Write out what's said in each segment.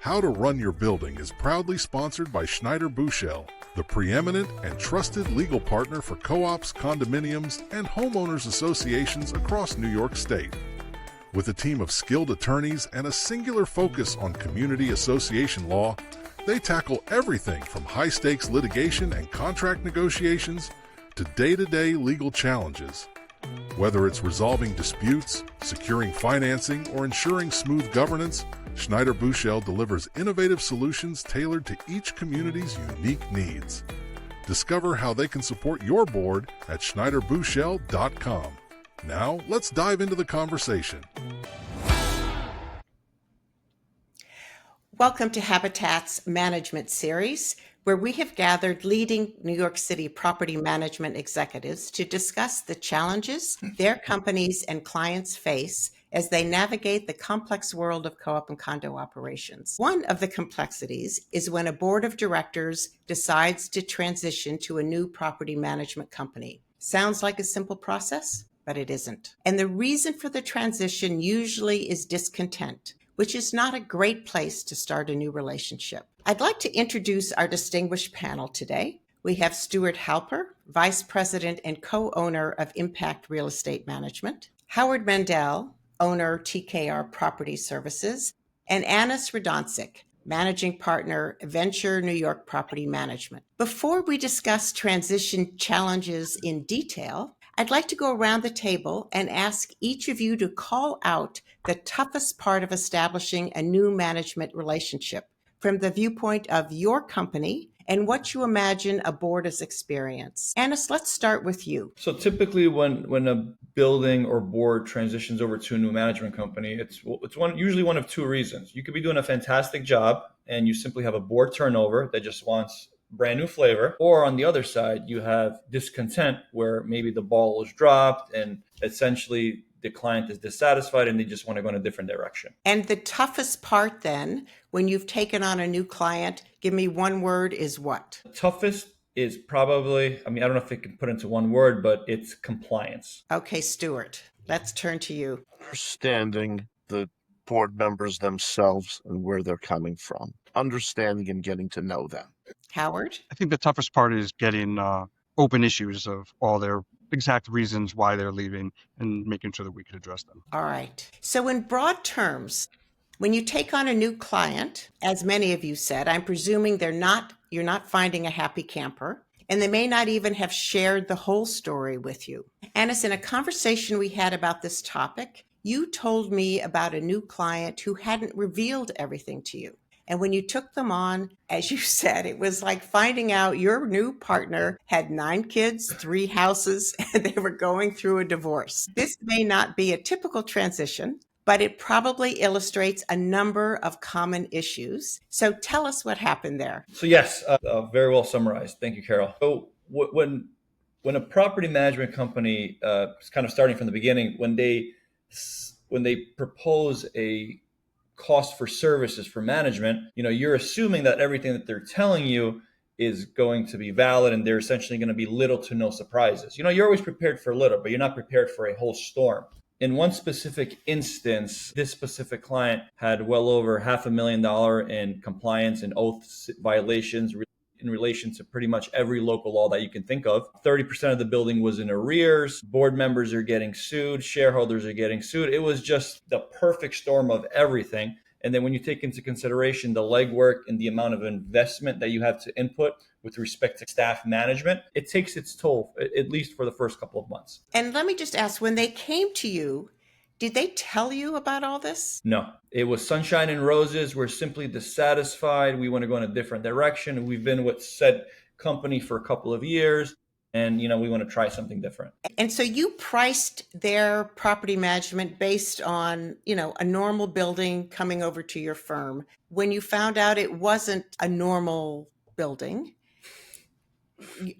How to Run Your Building is proudly sponsored by Schneider Buchel, the preeminent and trusted legal partner for co-ops, condominiums, and homeowners associations across New York State. With a team of skilled attorneys and a singular focus on community association law, they tackle everything from high-stakes litigation and contract negotiations to day-to-day legal challenges. Whether it's resolving disputes, securing financing, or ensuring smooth governance, Schneider Buchel delivers innovative solutions tailored to each community's unique needs. Discover how they can support your board at schneiderbuchel.com. Now, let's dive into the conversation. Welcome to Habitat's Management Series, where we have gathered leading New York City property management executives to discuss the challenges their companies and clients face as they navigate the complex world of co-op and condo operations. One of the complexities is when a board of directors decides to transition to a new property management company. Sounds like a simple process, but it isn't. And the reason for the transition usually is discontent, which is not a great place to start a new relationship. I'd like to introduce our distinguished panel today. We have Stuart Halper, Vice President and co-owner of Impact Real Estate Management, Howard Mandel, owner TKR Property Services, and Anis Radoncic, Managing Partner, Venture New York Property Management. Before we discuss transition challenges in detail, I'd like to go around the table and ask each of you to call out the toughest part of establishing a new management relationship from the viewpoint of your company and what you imagine a board has experienced. Anis, let's start with you. So typically when a building or board transitions over to a new management company, it's usually one of two reasons. You could be doing a fantastic job and you simply have a board turnover that just wants brand new flavor. Or on the other side, you have discontent where maybe the ball was dropped and essentially the client is dissatisfied and they just want to go in a different direction. And the toughest part then, when you've taken on a new client, give me one word, is what? The toughest is probably, I don't know if it can put into one word, but it's compliance. Okay, Stuart, let's turn to you. Understanding the board members themselves and where they're coming from. Understanding and getting to know them. Howard? I think the toughest part is getting open issues of all their exact reasons why they're leaving and making sure that we can address them. All right. So in broad terms, when you take on a new client, as many of you said, I'm presuming you're not finding a happy camper, and they may not even have shared the whole story with you. Anis, in a conversation we had about this topic, you told me about a new client who hadn't revealed everything to you. And when you took them on, as you said, it was like finding out your new partner had 9 kids, 3 houses, and they were going through a divorce. This may not be a typical transition, but it probably illustrates a number of common issues. So tell us what happened there. So yes, very well summarized. Thank you, Carol. So when a property management company, kind of starting from the beginning, when they propose a cost for services for management, you're assuming that everything that they're telling you is going to be valid and there's essentially going to be little to no surprises. You're always prepared for little, but you're not prepared for a whole storm. In one specific instance, this specific client had well over $500,000 in compliance and oath violations in relation to pretty much every local law that you can think of. 30% of the building was in arrears. Board members are getting sued. Shareholders are getting sued. It was just the perfect storm of everything. And then when you take into consideration the legwork and the amount of investment that you have to input with respect to staff management, it takes its toll, at least for the first couple of months. And let me just ask, when they came to you, did they tell you about all this? No, it was sunshine and roses. We're simply dissatisfied. We want to go in a different direction. We've been with said company for a couple of years and, we want to try something different. And so you priced their property management based on, a normal building coming over to your firm. When you found out it wasn't a normal building,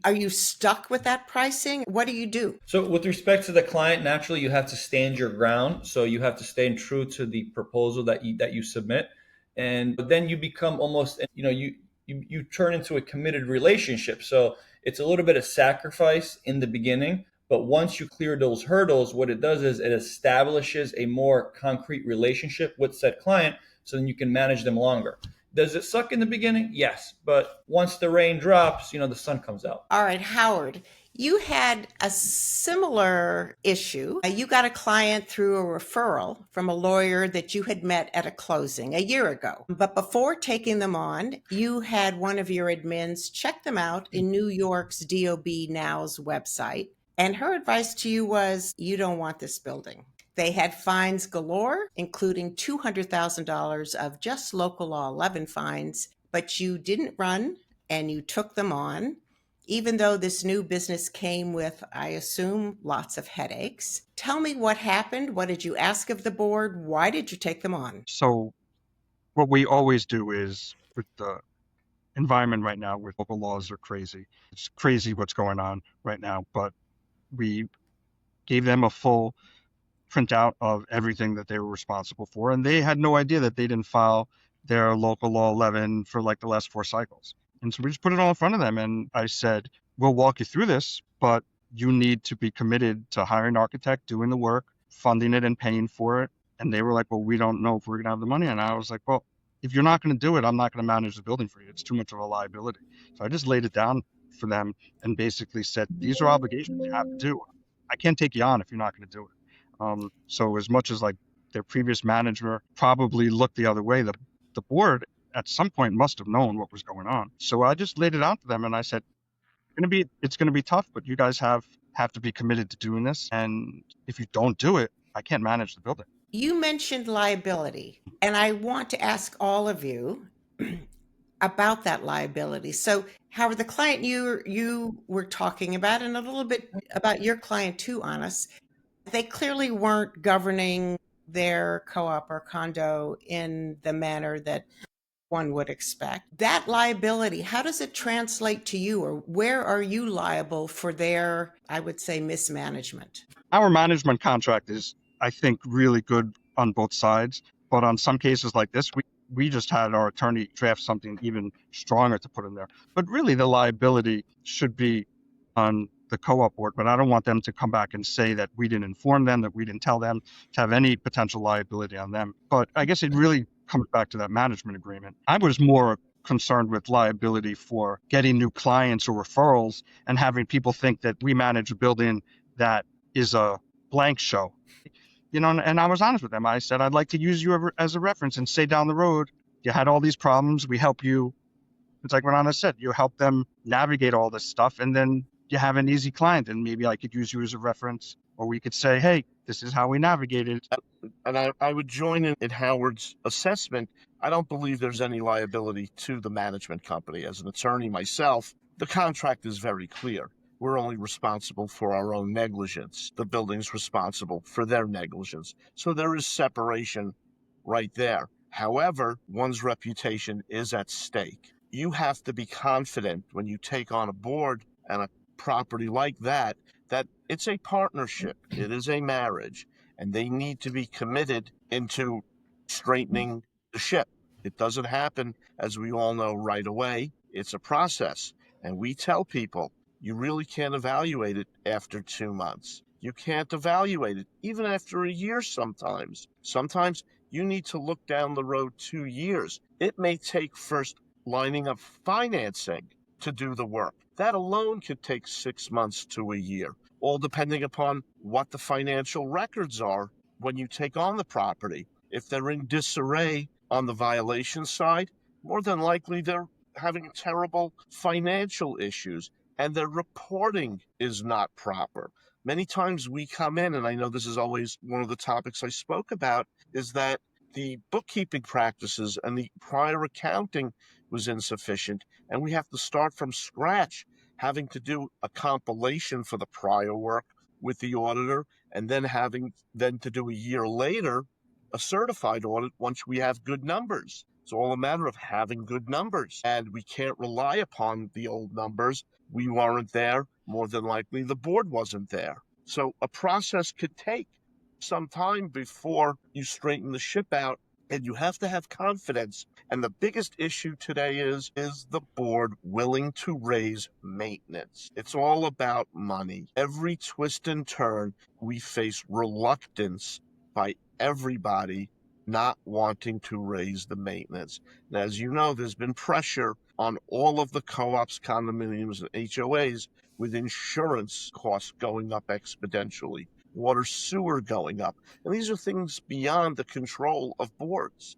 are you stuck with that pricing? What do you do? So with respect to the client, naturally, you have to stand your ground. So you have to stay true to the proposal that you submit. But then you become almost, you turn into a committed relationship. So it's a little bit of sacrifice in the beginning. But once you clear those hurdles, what it does is it establishes a more concrete relationship with said client so then you can manage them longer. Does it suck in the beginning? Yes. But once the rain drops, the sun comes out. All right, Howard, you had a similar issue. You got a client through a referral from a lawyer that you had met at a closing a year ago. But before taking them on, you had one of your admins check them out in New York's DOB Now's website. And her advice to you was, you don't want this building. They had fines galore, including $200,000 of just local law 11 fines, but you didn't run and you took them on, even though this new business came with, I assume, lots of headaches. Tell me what happened. What did you ask of the board? Why did you take them on? So what we always do is, with the environment right now, with local laws are crazy. It's crazy what's going on right now, but we gave them a full printout of everything that they were responsible for, and they had no idea that they didn't file their local law 11 for like the last 4 cycles. And so we just put it all in front of them, and I said, we'll walk you through this, but you need to be committed to hiring an architect, doing the work, funding it, and paying for it. And they were like, well, we don't know if we're going to have the money. And I was like, well, if you're not going to do it, I'm not going to manage the building for you. It's too much of a liability. So I just laid it down for them and basically said, these are obligations you have to do. I can't take you on if you're not going to do it. So as much as like their previous manager probably looked the other way, the board at some point must have known what was going on. So I just laid it out to them and I said, it's going to be tough, but you guys have to be committed to doing this. And if you don't do it, I can't manage the building. You mentioned liability, and I want to ask all of you about that liability. So, Howard, the client you were talking about, and a little bit about your client too, Honest, they clearly weren't governing their co-op or condo in the manner that one would expect. That liability, how does it translate to you, or where are you liable for their, I would say, mismanagement? Our management contract is, I think, really good on both sides. But on some cases like this, we just had our attorney draft something even stronger to put in there. But really, the liability should be on the co-op board. But I don't want them to come back and say that we didn't inform them, that we didn't tell them, to have any potential liability on them. But I guess it really comes back to that management agreement. I was more concerned with liability for getting new clients or referrals and having people think that we manage a building that is a blank show. And I was honest with them. I said, I'd like to use you as a reference and say down the road, you had all these problems. We help you. It's like what Anna said, you help them navigate all this stuff, and then you have an easy client, and maybe I could use you as a reference, or we could say, hey, this is how we navigated. And I would join in Howard's assessment. I don't believe there's any liability to the management company. As an attorney myself, the contract is very clear. We're only responsible for our own negligence. The building's responsible for their negligence. So there is separation right there. However, one's reputation is at stake. You have to be confident when you take on a board and a property like that it's a partnership. It is a marriage, and they need to be committed into straightening the ship. It doesn't happen, as we all know, right away. It's a process. And we tell people, you really can't evaluate it after 2 months. You can't evaluate it even after a year sometimes. Sometimes you need to look down the road 2 years. It may take first lining up financing to do the work. That alone could take 6 months to a year, all depending upon what the financial records are when you take on the property. If they're in disarray on the violation side, more than likely they're having terrible financial issues and their reporting is not proper. Many times we come in, and I know this is always one of the topics I spoke about, is that the bookkeeping practices and the prior accounting was insufficient, and we have to start from scratch, having to do a compilation for the prior work with the auditor, and then having to do a year later a certified audit once we have good numbers. It's all a matter of having good numbers, and we can't rely upon the old numbers. We weren't there. More than likely, the board wasn't there. So a process could take some time before you straighten the ship out, and you have to have confidence. And the biggest issue today is the board willing to raise maintenance? It's all about money. Every twist and turn, we face reluctance by everybody not wanting to raise the maintenance. And as you know, there's been pressure on all of the co-ops, condominiums, and HOAs with insurance costs going up exponentially, water sewer going up. And these are things beyond the control of boards.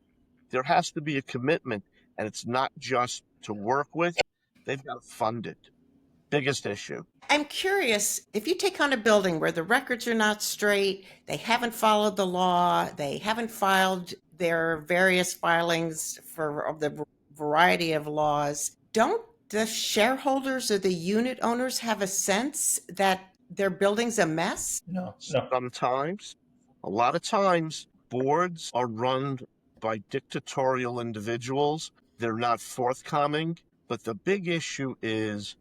There has to be a commitment, and it's not just to work with, they've got to fund it. Biggest issue. I'm curious, if you take on a building where the records are not straight, they haven't followed the law, they haven't filed their various filings for of the variety of laws, don't the shareholders or the unit owners have a sense that their building's a mess? No. Sometimes, a lot of times, boards are run by dictatorial individuals. They're not forthcoming. But the big issue is,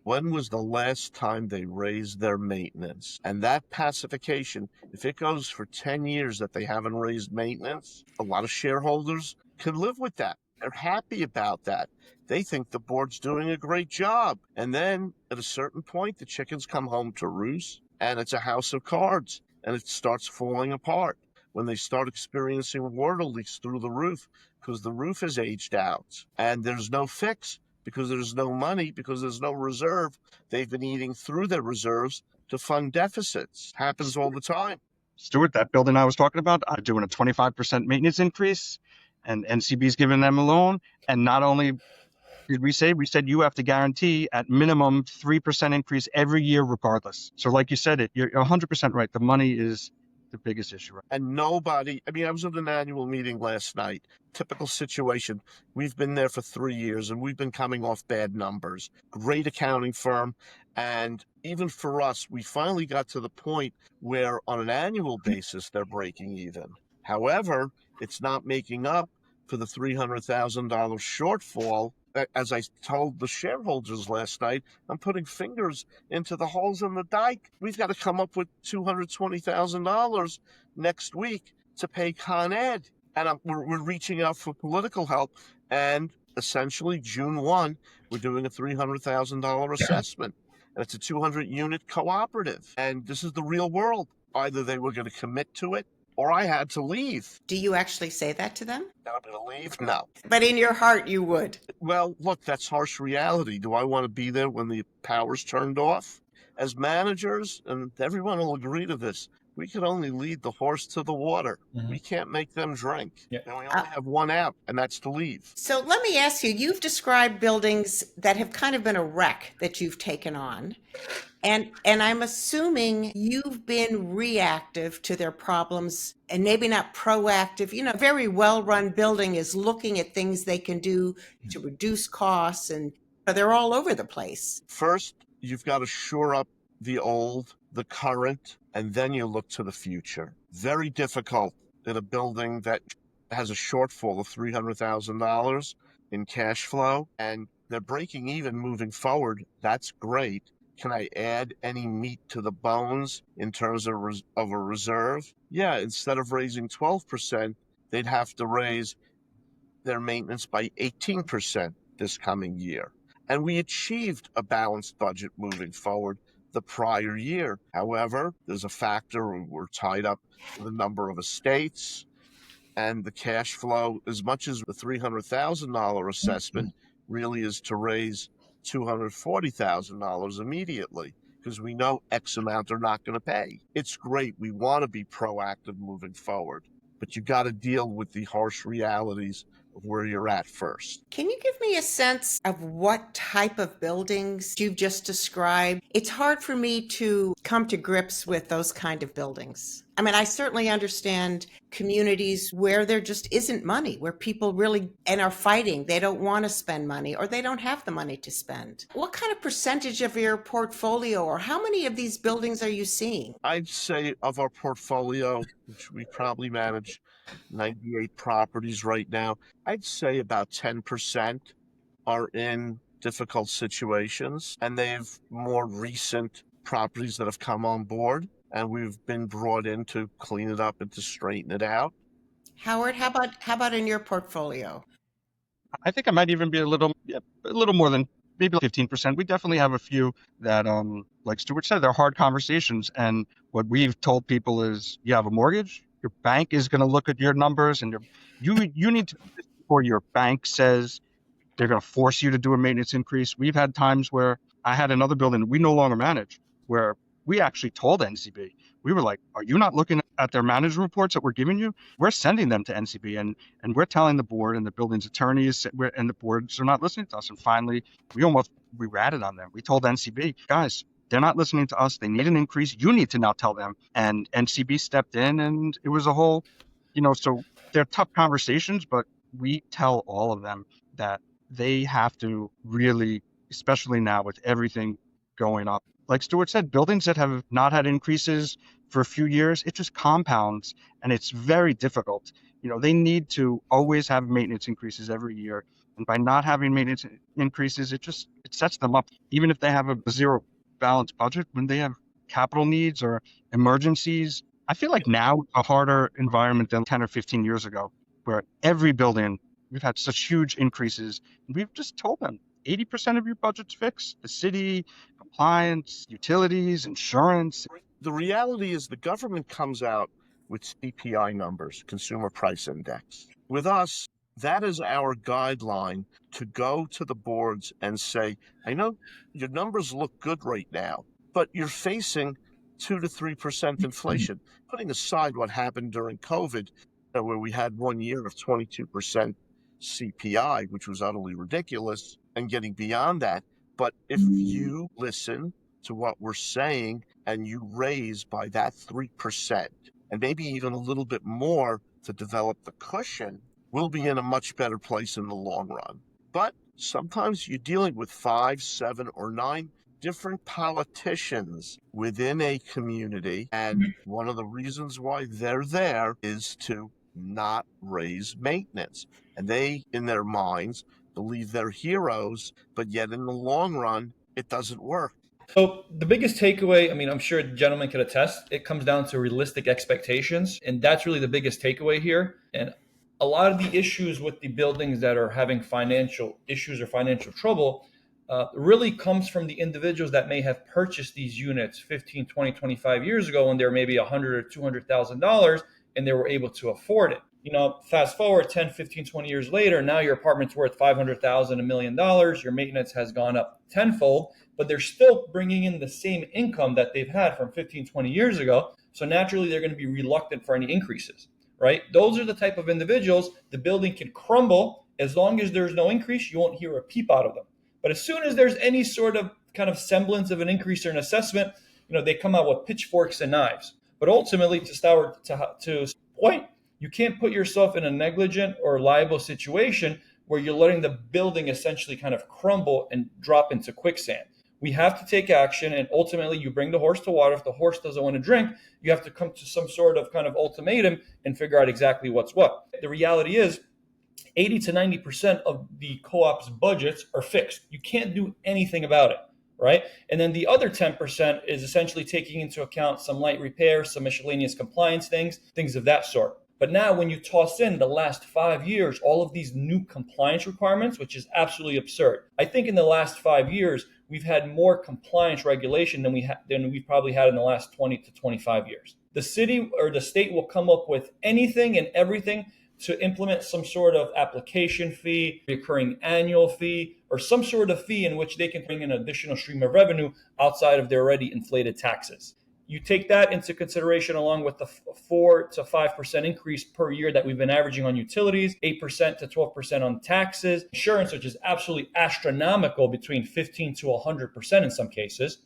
when was the last time they raised their maintenance? And that pacification, if it goes for 10 years that they haven't raised maintenance, a lot of shareholders can live with that. They're happy about that. They think the board's doing a great job. And then at a certain point, the chickens come home to roost, and it's a house of cards, and it starts falling apart when they start experiencing water leaks through the roof because the roof is aged out and there's no fix because there's no money, because there's no reserve. They've been eating through their reserves to fund deficits. Happens all the time. Stuart, that building I was talking about, I'm doing a 25% maintenance increase, and NCB's giving them a loan. And not only did we said you have to guarantee at minimum 3% increase every year regardless. So like you said, you're 100% right. The money is the biggest issue. Right? And nobody, I was at an annual meeting last night. Typical situation. We've been there for 3 years and we've been coming off bad numbers. Great accounting firm. And even for us, we finally got to the point where on an annual basis, they're breaking even. However, it's not making up for the $300,000 shortfall. As I told the shareholders last night, I'm putting fingers into the holes in the dike. We've got to come up with $220,000 next week to pay Con Ed. And we're reaching out for political help. And essentially, June 1, we're doing a $300,000 assessment. And it's a 200-unit cooperative. And this is the real world. Either they were going to commit to it, or I had to leave. Do you actually say that to them? That I'm going to leave? No. But in your heart, you would. Well, look, that's harsh reality. Do I want to be there when the power's turned off? As managers, and everyone will agree to this, we can only lead the horse to the water. We can't make them drink. Yeah. And we only have one out, and that's to leave. So let me ask you, you've described buildings that have kind of been a wreck that you've taken on. And I'm assuming you've been reactive to their problems and maybe not proactive. You know, a very well-run building is looking at things they can do to reduce costs, and they're all over the place. First, you've got to shore up the old, the current, and then you look to the future. Very difficult in a building that has a shortfall of $300,000 in cash flow, and they're breaking even moving forward. That's great. Can I add any meat to the bones in terms of a reserve? Yeah, instead of raising 12%, they'd have to raise their maintenance by 18% this coming year. And we achieved a balanced budget moving forward the prior year. However, there's a factor, we're tied up with a number of estates, and the cash flow, as much as the $300,000 assessment really is to raise $240,000 immediately, because we know X amount they're not going to pay. It's great. We want to be proactive moving forward, but you got to deal with the harsh realities of where you're at first. Can you give me a sense of what type of buildings you've just described? It's hard for me to come to grips with those kind of buildings. I mean, I certainly understand communities where there just isn't money, where people really and are fighting. They don't want to spend money, or they don't have the money to spend. What kind of percentage of your portfolio, or how many of these buildings are you seeing? I'd say of our portfolio, which we probably manage 98 properties right now, I'd say about 10% are in difficult situations, and they have more recent properties that have come on board, and we've been brought in to clean it up and to straighten it out. Howard, how about in your portfolio? I think I might even be a little more than maybe 15%. We definitely have a few that, like Stuart said, they're hard conversations. And what we've told people is, you have a mortgage, Your bank is going to look at your numbers, and you need to, before your bank says they're going to force you to do a maintenance increase. We've had times where I had another building we no longer manage where we actually told NCB, we were like, are you not looking at their management reports that we're giving you? We're sending them to NCB, and we're telling the board and the building's attorneys and the boards are not listening to us. And finally, we ratted on them. We told NCB, guys, they're not listening to us. They need an increase. You need to now tell them. And NCB stepped in, and it was a whole, so they're tough conversations, but we tell all of them that they have to really, especially now with everything going up. Like Stuart said, buildings that have not had increases for a few years, it just compounds and it's very difficult. They need to always have maintenance increases every year. And by not having maintenance increases, it sets them up. Even if they have a zero balanced budget, when they have capital needs or emergencies, I feel like now a harder environment than 10 or 15 years ago, where every building, we've had such huge increases. We've just told them 80% of your budget's fixed. The city, compliance, utilities, insurance. The reality is the government comes out with CPI numbers, Consumer Price Index. With us, that is our guideline to go to the boards and say, I know your numbers look good right now, but you're facing 2 to 3% inflation. Putting aside what happened during COVID, where we had 1 year of 22% CPI, which was utterly ridiculous, and getting beyond that. But if you listen to what we're saying and you raise by that 3%, and maybe even a little bit more to develop the cushion, we'll be in a much better place in the long run. But sometimes you're dealing with 5, 7, or 9 different politicians within a community, and one of the reasons why they're there is to not raise maintenance. And they, in their minds, believe they're heroes, but yet in the long run, it doesn't work. So the biggest takeaway, I mean, I'm sure the gentleman could attest, it comes down to realistic expectations. And that's really the biggest takeaway here. And a lot of the issues with the buildings that are having financial issues or financial trouble really comes from the individuals that may have purchased these units 15, 20, 25 years ago when they were maybe $100,000 or $200,000 and they were able to afford it. Fast forward 10, 15, 20 years later, now your apartment's worth $500,000, $1 million. Your maintenance has gone up tenfold, but they're still bringing in the same income that they've had from 15, 20 years ago. So naturally, they're going to be reluctant for any increases, right? Those are the type of individuals the building can crumble. As long as there's no increase, you won't hear a peep out of them. But as soon as there's any sort of kind of semblance of an increase or an assessment, they come out with pitchforks and knives. But ultimately, to point, you can't put yourself in a negligent or liable situation where you're letting the building essentially kind of crumble and drop into quicksand. We have to take action, and ultimately you bring the horse to water. If the horse doesn't want to drink, you have to come to some sort of kind of ultimatum and figure out exactly what's what. The reality is 80 to 90% of the co-op's budgets are fixed. You can't do anything about it, right? And then the other 10% is essentially taking into account some light repairs, some miscellaneous compliance things of that sort. But now when you toss in the last 5 years, all of these new compliance requirements, which is absolutely absurd. I think in the last 5 years, we've had more compliance regulation than we've probably had in the last 20 to 25 years. The city or the state will come up with anything and everything to implement some sort of application fee, recurring annual fee, or some sort of fee in which they can bring in an additional stream of revenue outside of their already inflated taxes. You take that into consideration along with the 4 to 5% increase per year that we've been averaging on utilities, 8% to 12% on taxes, insurance, which is absolutely astronomical, between 15 to 100% in some cases.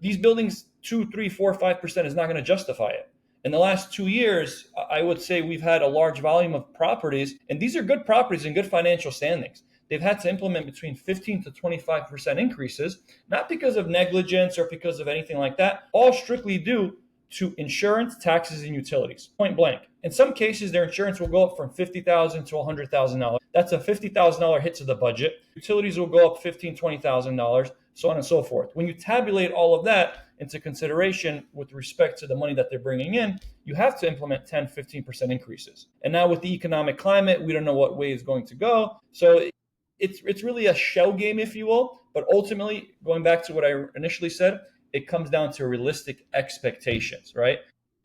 These buildings, 2, 3, 4, 5% is not going to justify it. In the last 2 years, I would say we've had a large volume of properties, and these are good properties and good financial standings. They've had to implement between 15 to 25% increases, not because of negligence or because of anything like that, all strictly due to insurance, taxes, and utilities, point blank. In some cases, their insurance will go up from $50,000 to $100,000. That's a $50,000 hit to the budget. Utilities will go up $15,000, $20,000, so on and so forth. When you tabulate all of that into consideration with respect to the money that they're bringing in, you have to implement 10, 15% increases. And now with the economic climate, we don't know what way it's going to go. So it's really a shell game, if you will. But ultimately, going back to what I initially said, it comes down to realistic expectations, right?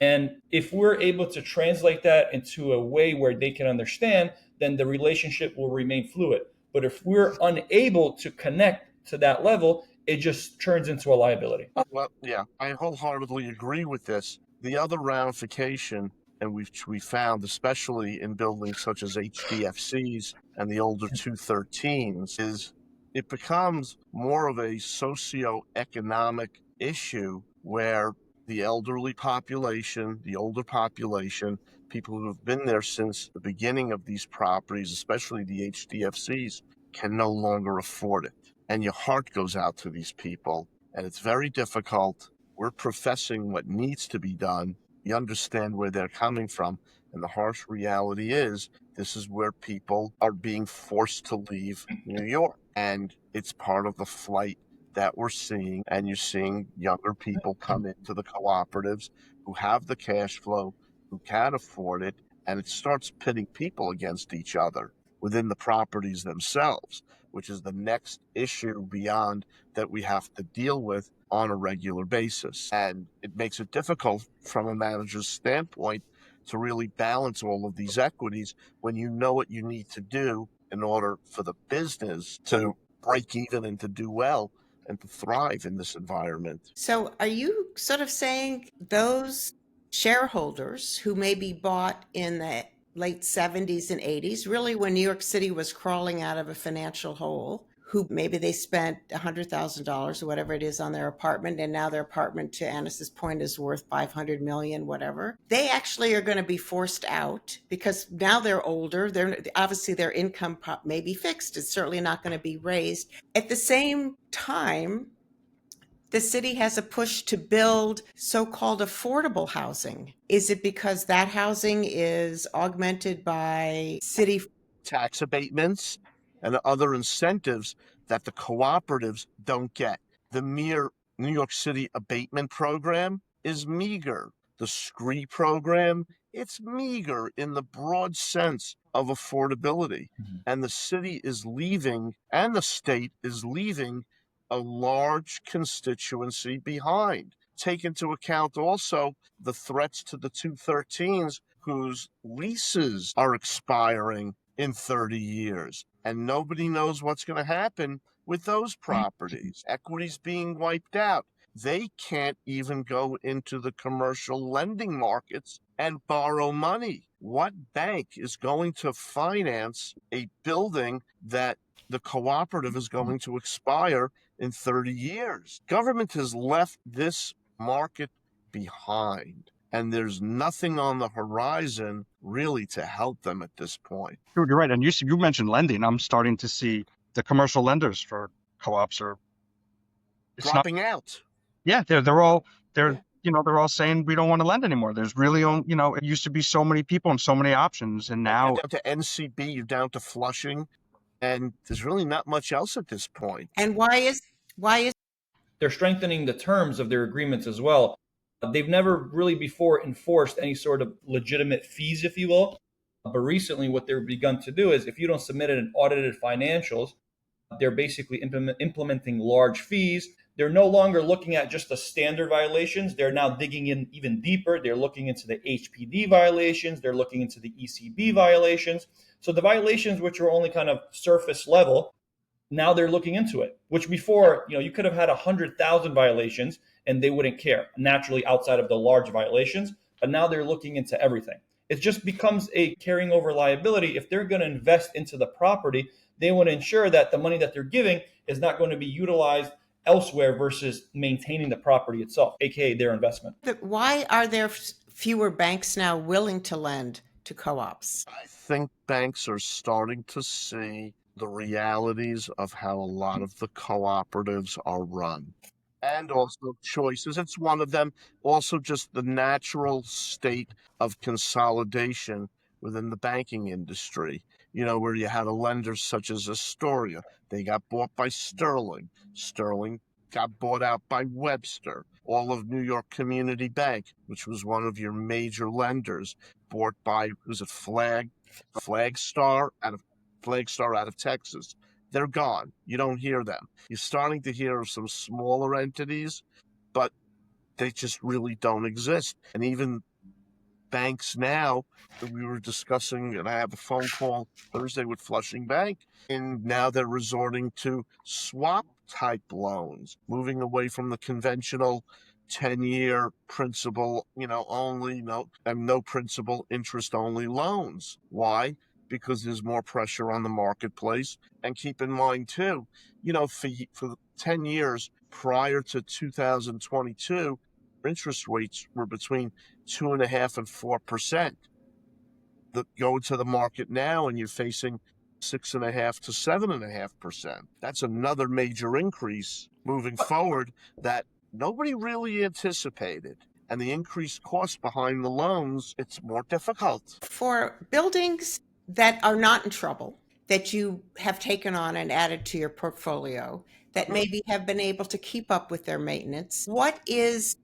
And if we're able to translate that into a way where they can understand, then the relationship will remain fluid. But if we're unable to connect to that level, it just turns into a liability. Well, yeah, I wholeheartedly agree with this. The other ramification, and we found, especially in buildings such as HDFCs and the older 213s, is it becomes more of a socioeconomic issue where the elderly population, the older population, people who have been there since the beginning of these properties, especially the HDFCs, can no longer afford it. And your heart goes out to these people, and it's very difficult. We're professing what needs to be done. We understand where they're coming from. And the harsh reality is this is where people are being forced to leave New York. And it's part of the flight that we're seeing. And you're seeing younger people come into the cooperatives who have the cash flow, who can afford it. And it starts pitting people against each other within the properties themselves, which is the next issue beyond that we have to deal with on a regular basis. And it makes it difficult from a manager's standpoint to really balance all of these equities when you know what you need to do in order for the business to break even and to do well and to thrive in this environment. So are you sort of saying those shareholders who maybe bought in the late 70s and 80s, really when New York City was crawling out of a financial hole, who maybe they spent $100,000 or whatever it is on their apartment, and now their apartment, to Annis's point, is worth 500 million, whatever. They actually are going to be forced out because now they're older. They're obviously their income may be fixed. It's certainly not going to be raised. At the same time, the city has a push to build so-called affordable housing. Is it because that housing is augmented by city tax abatements and other incentives that the cooperatives don't get? The mere New York City abatement program is meager. The SCREE program, it's meager in the broad sense of affordability. And the city is leaving, and the state is leaving a large constituency behind. Take into account also the threats to the 213s whose leases are expiring in 30 years. And nobody knows what's going to happen with those properties. Equities being wiped out. They can't even go into the commercial lending markets and borrow money. What bank is going to finance a building that the cooperative is going to expire in 30 years? Government has left this market behind, and there's nothing on the horizon really to help them at this point. You're right. And you mentioned lending. I'm starting to see the commercial lenders for co-ops are dropping out. Yeah, they're all saying we don't want to lend anymore. There's really it used to be so many people and so many options, and now you're down to NCB, you're down to Flushing, and there's really not much else at this point. And why is they're strengthening the terms of their agreements as well. They've never really before enforced any sort of legitimate fees, if you will. But recently, what they've begun to do is if you don't submit an audited financials, they're basically implementing large fees. They're no longer looking at just the standard violations. They're now digging in even deeper. They're looking into the HPD violations. They're looking into the ECB violations. So the violations, which are only kind of surface level, now they're looking into it, which before, you could have had 100,000 violations and they wouldn't care, naturally outside of the large violations. But now they're looking into everything. It just becomes a carrying over liability. If they're going to invest into the property, they want to ensure that the money that they're giving is not going to be utilized elsewhere versus maintaining the property itself, aka their investment. Why are there fewer banks now willing to lend to co-ops? I think banks are starting to see the realities of how a lot of the cooperatives are run. And also choices. It's one of them. Also just the natural state of consolidation within the banking industry. Where you had a lender such as Astoria. They got bought by Sterling. Sterling got bought out by Webster. All of New York Community Bank, which was one of your major lenders, bought by, was it Flagstar out of Texas. They're gone. You don't hear them. You're starting to hear of some smaller entities, but they just really don't exist. And even banks now, we were discussing, and I have a phone call Thursday with Flushing Bank, and now they're resorting to swap type loans, moving away from the conventional 10-year principal, only no principal interest only loans. Why? Because there's more pressure on the marketplace. And keep in mind too, for 10 years prior to 2022, interest rates were between 2.5% and 4%. Go to the market now and you're facing 6.5% to 7.5%. That's another major increase moving forward that nobody really anticipated. And the increased cost behind the loans, it's more difficult. For buildings that are not in trouble, that you have taken on and added to your portfolio, that maybe have been able to keep up with their maintenance, what is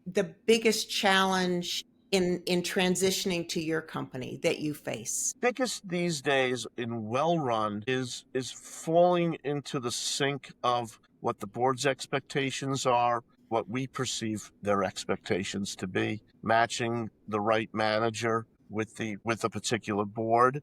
the biggest challenge in transitioning to your company that you face? Biggest these days in well run is falling into the sync of what the board's expectations are, what we perceive their expectations to be, matching the right manager with a particular board,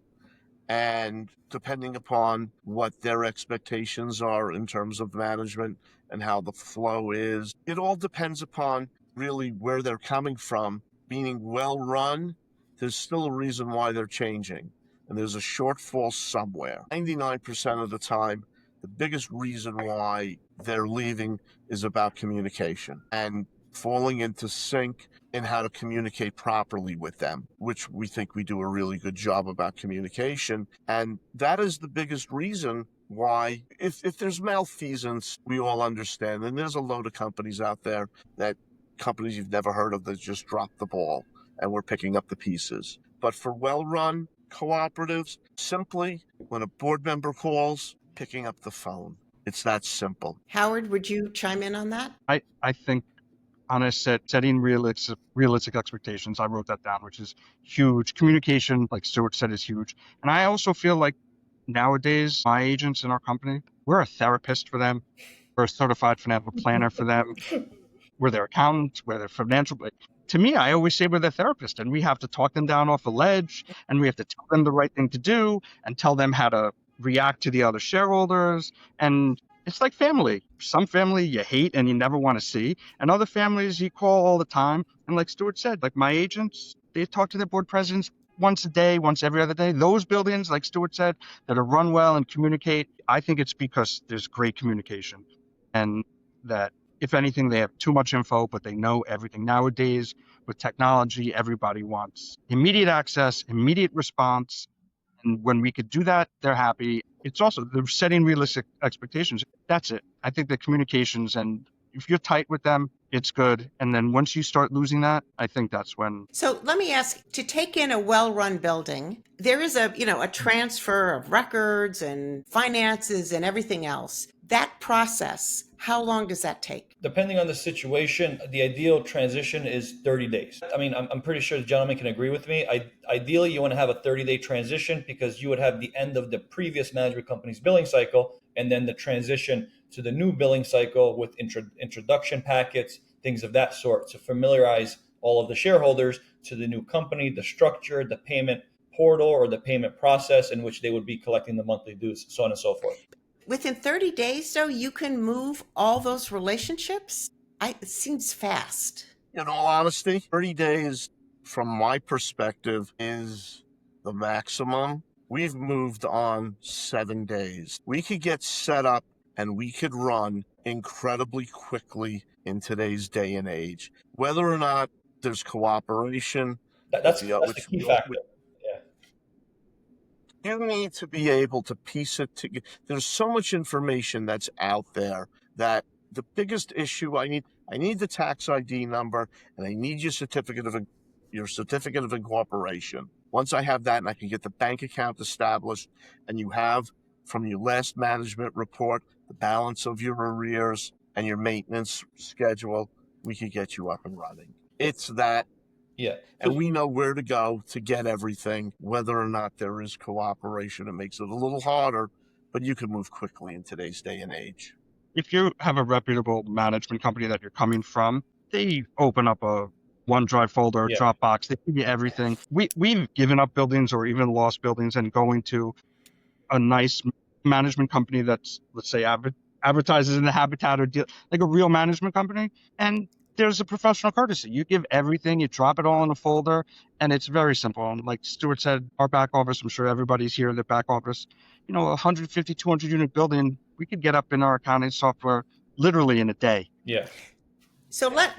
and depending upon what their expectations are in terms of management and how the flow is, it all depends upon really where they're coming from. Meaning well run, there's still a reason why they're changing, and there's a shortfall somewhere. 99% of the time, the biggest reason why they're leaving is about communication and falling into sync in how to communicate properly with them, which we think we do a really good job about communication. And that is the biggest reason why, if there's malfeasance, we all understand. And there's a load of companies out there, that companies you've never heard of, that just dropped the ball, and we're picking up the pieces. But for well-run cooperatives, simply when a board member calls, picking up the phone. It's that simple. Howard, would you chime in on that? I think honest setting realistic expectations. I wrote that down, which is huge. Communication, like Stuart said, is huge. And I also feel like nowadays, my agents in our company, we're a therapist for them. We're a certified financial planner for them. We're their accountant, we're their financial. To me, I always say we're their therapist, and we have to talk them down off a ledge, and we have to tell them the right thing to do, and tell them how to react to the other shareholders. And it's like family. Some family you hate and you never want to see, and other families you call all the time. And like Stuart said, like my agents, they talk to their board presidents once a day, once every other day. Those buildings, like Stuart said, that are run well and communicate, I think it's because there's great communication, and that if anything, they have too much info, but they know everything. Nowadays, with technology, everybody wants immediate access, immediate response. And when we could do that, they're happy. It's also they're setting realistic expectations. That's it. I think the communications, and if you're tight with them, it's good. And then once you start losing that, I think that's when. So let me ask, to take in a well-run building, there is a transfer of records and finances and everything else. That process, how long does that take? Depending on the situation, the ideal transition is 30 days. I mean, I'm pretty sure the gentleman can agree with me. Ideally, you want to have a 30-day transition, because you would have the end of the previous management company's billing cycle, and then the transition to the new billing cycle with introduction packets, things of that sort, to familiarize all of the shareholders to the new company, the structure, the payment portal, or the payment process in which they would be collecting the monthly dues, so on and so forth. Within 30 days, though, you can move all those relationships? It seems fast. In all honesty, 30 days, from my perspective, is the maximum. We've moved on 7 days. We could get set up and we could run incredibly quickly in today's day and age. Whether or not there's cooperation, That's the key factor. You need to be able to piece it together. There's so much information that's out there that the biggest issue I need the tax ID number, and I need your certificate of incorporation. Once I have that and I can get the bank account established, and you have from your last management report the balance of your arrears and your maintenance schedule, we could get you up and running. It's that. Yeah. And we know where to go to get everything. Whether or not there is cooperation, it makes it a little harder, but you can move quickly in today's day and age. If you have a reputable management company that you're coming from, they open up a OneDrive folder, Yeah. Dropbox. They give you everything. We've given up buildings or even lost buildings and going to a nice management company that's, let's say, advertises in the habitat or deal, like a real management company. And there's a professional courtesy. You give everything, you drop it all in a folder, and it's very simple. And like Stuart said, our back office, I'm sure everybody's here in the back office, 150, 200 unit building, we could get up in our accounting software literally in a day. Yeah. So let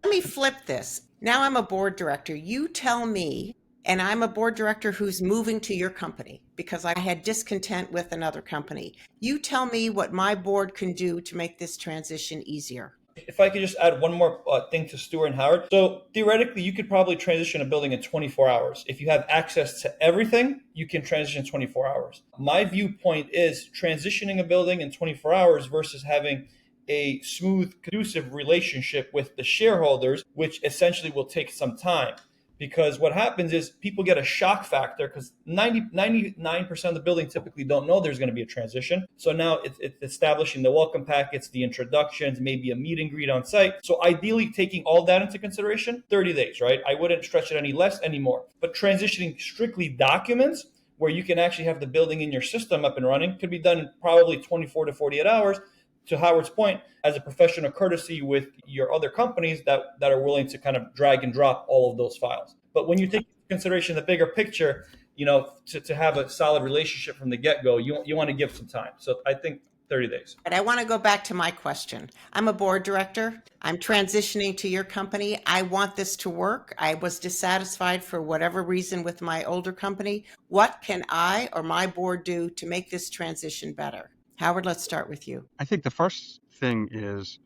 me flip this. Now I'm a board director. You tell me, and I'm a board director who's moving to your company because I had discontent with another company. You tell me what my board can do to make this transition easier. If I could just add one more thing to Stuart and Howard. So theoretically, you could probably transition a building in 24 hours. If you have access to everything, you can transition in 24 hours. My viewpoint is transitioning a building in 24 hours versus having a smooth, conducive relationship with the shareholders, which essentially will take some time. Because what happens is people get a shock factor because 99% of the building typically don't know there's going to be a transition. So now it's establishing the welcome packets, the introductions, maybe a meet and greet on site. So ideally taking all that into consideration, 30 days, right? I wouldn't stretch it any less anymore. But transitioning strictly documents where you can actually have the building in your system up and running could be done in probably 24 to 48 hours. To Howard's point, as a professional courtesy with your other companies that are willing to kind of drag and drop all of those files. But when you take into consideration the bigger picture, to have a solid relationship from the get-go, you want to give some time. So I think 30 days. But I want to go back to my question. I'm a board director. I'm transitioning to your company. I want this to work. I was dissatisfied for whatever reason with my older company. What can I or my board do to make this transition better? Howard, let's start with you. I think the first thing is,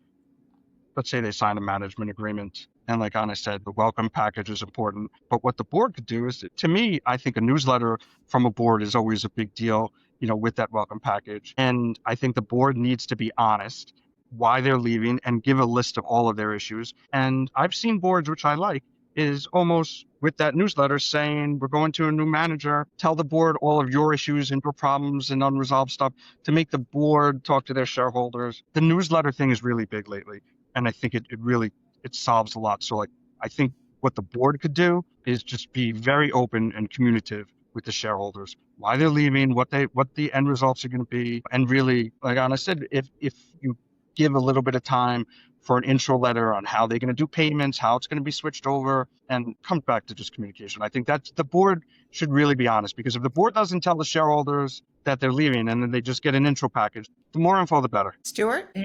let's say they sign a management agreement. And like Anna said, the welcome package is important. But what the board could do is, to me, I think a newsletter from a board is always a big deal, with that welcome package. And I think the board needs to be honest why they're leaving and give a list of all of their issues. And I've seen boards, which I like, is almost with that newsletter saying, we're going to a new manager, tell the board all of your issues and your problems and unresolved stuff to make the board talk to their shareholders. The newsletter thing is really big lately. And I think it really solves a lot. So like, I think what the board could do is just be very open and communicative with the shareholders, why they're leaving, what the end results are going to be. And really, like Anna said, if you give a little bit of time for an intro letter on how they're going to do payments, how it's going to be switched over, and come back to just communication. I think that's the board should really be honest, because if the board doesn't tell the shareholders that they're leaving and then they just get an intro package, the more info, the better. Stuart?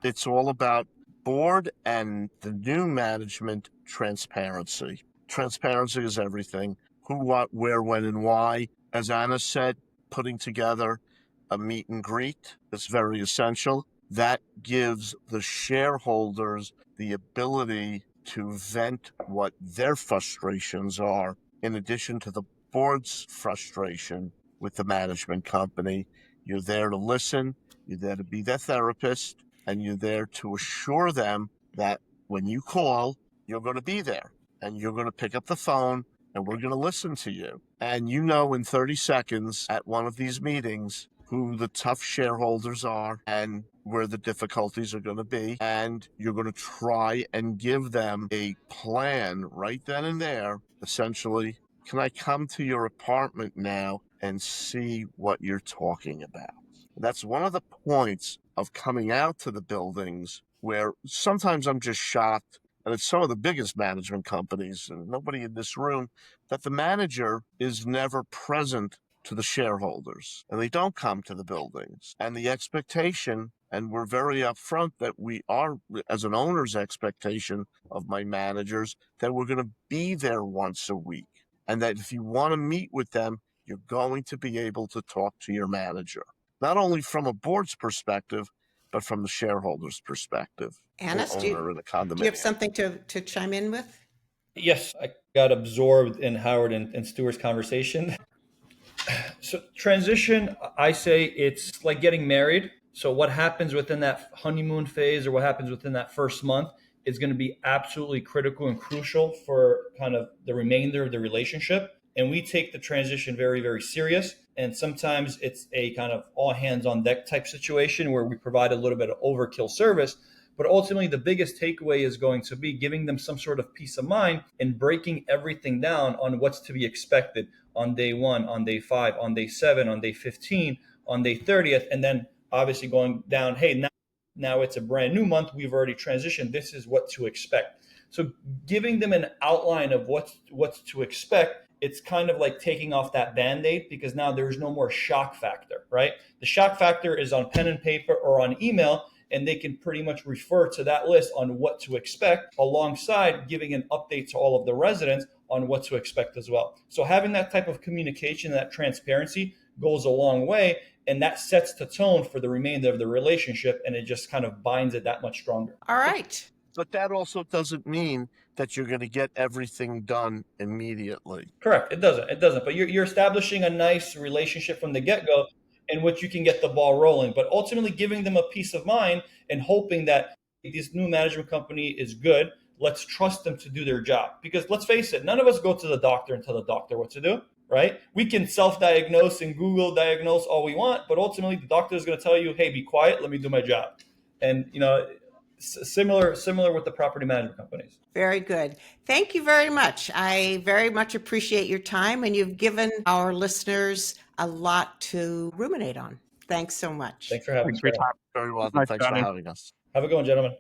It's all about board and the new management transparency. Transparency is everything. Who, what, where, when, and why. As Anna said, putting together a meet and greet is very essential. That gives the shareholders the ability to vent what their frustrations are, in addition to the board's frustration with the management company. You're there to listen, you're there to be their therapist, and you're there to assure them that when you call, you're going to be there, and you're going to pick up the phone, and we're going to listen to you. And in 30 seconds at one of these meetings who the tough shareholders are and where the difficulties are going to be. And you're going to try and give them a plan right then and there. Essentially, can I come to your apartment now and see what you're talking about? That's one of the points of coming out to the buildings where sometimes I'm just shocked, and it's some of the biggest management companies, and nobody in this room, that the manager is never present to the shareholders, and they don't come to the buildings. And the expectation, and we're very upfront that we are, as an owner's expectation of my managers, that we're going to be there once a week, and that if you want to meet with them, you're going to be able to talk to your manager, not only from a board's perspective, but from the shareholders' perspective. Anna, do you have something to chime in with? Yes, I got absorbed in Howard and Stuart's conversation. So transition, I say it's like getting married. So what happens within that honeymoon phase or what happens within that first month is going to be absolutely critical and crucial for kind of the remainder of the relationship. And we take the transition very, very serious. And sometimes it's a kind of all hands on deck type situation where we provide a little bit of overkill service. But ultimately, the biggest takeaway is going to be giving them some sort of peace of mind and breaking everything down on what's to be expected on day 1, on day 5, on day 7, on day 15, on day 30th, and then obviously going down, hey, now it's a brand new month. We've already transitioned. This is what to expect. So giving them an outline of what's to expect, it's kind of like taking off that Band-Aid, because now there's no more shock factor, right? The shock factor is on pen and paper or on email, and they can pretty much refer to that list on what to expect, alongside giving an update to all of the residents on what to expect as well. So having that type of communication, that transparency goes a long way, and that sets the tone for the remainder of the relationship, and it just kind of binds it that much stronger. All right. But that also doesn't mean that you're going to get everything done immediately. Correct. It doesn't. But you're establishing a nice relationship from the get-go in which you can get the ball rolling. But ultimately giving them a peace of mind and hoping that this new management company is good. Let's trust them to do their job. Because let's face it, none of us go to the doctor and tell the doctor what to do, right? We can self-diagnose and Google diagnose all we want, but ultimately the doctor is going to tell you, hey, be quiet, let me do my job. And, similar with the property management companies. Very good. Thank you very much. I very much appreciate your time, and you've given our listeners a lot to ruminate on. Thanks so much. Thanks for having me. Thanks for your time. Very well. Nice Thanks for chatting. having us. Have a good one, gentlemen.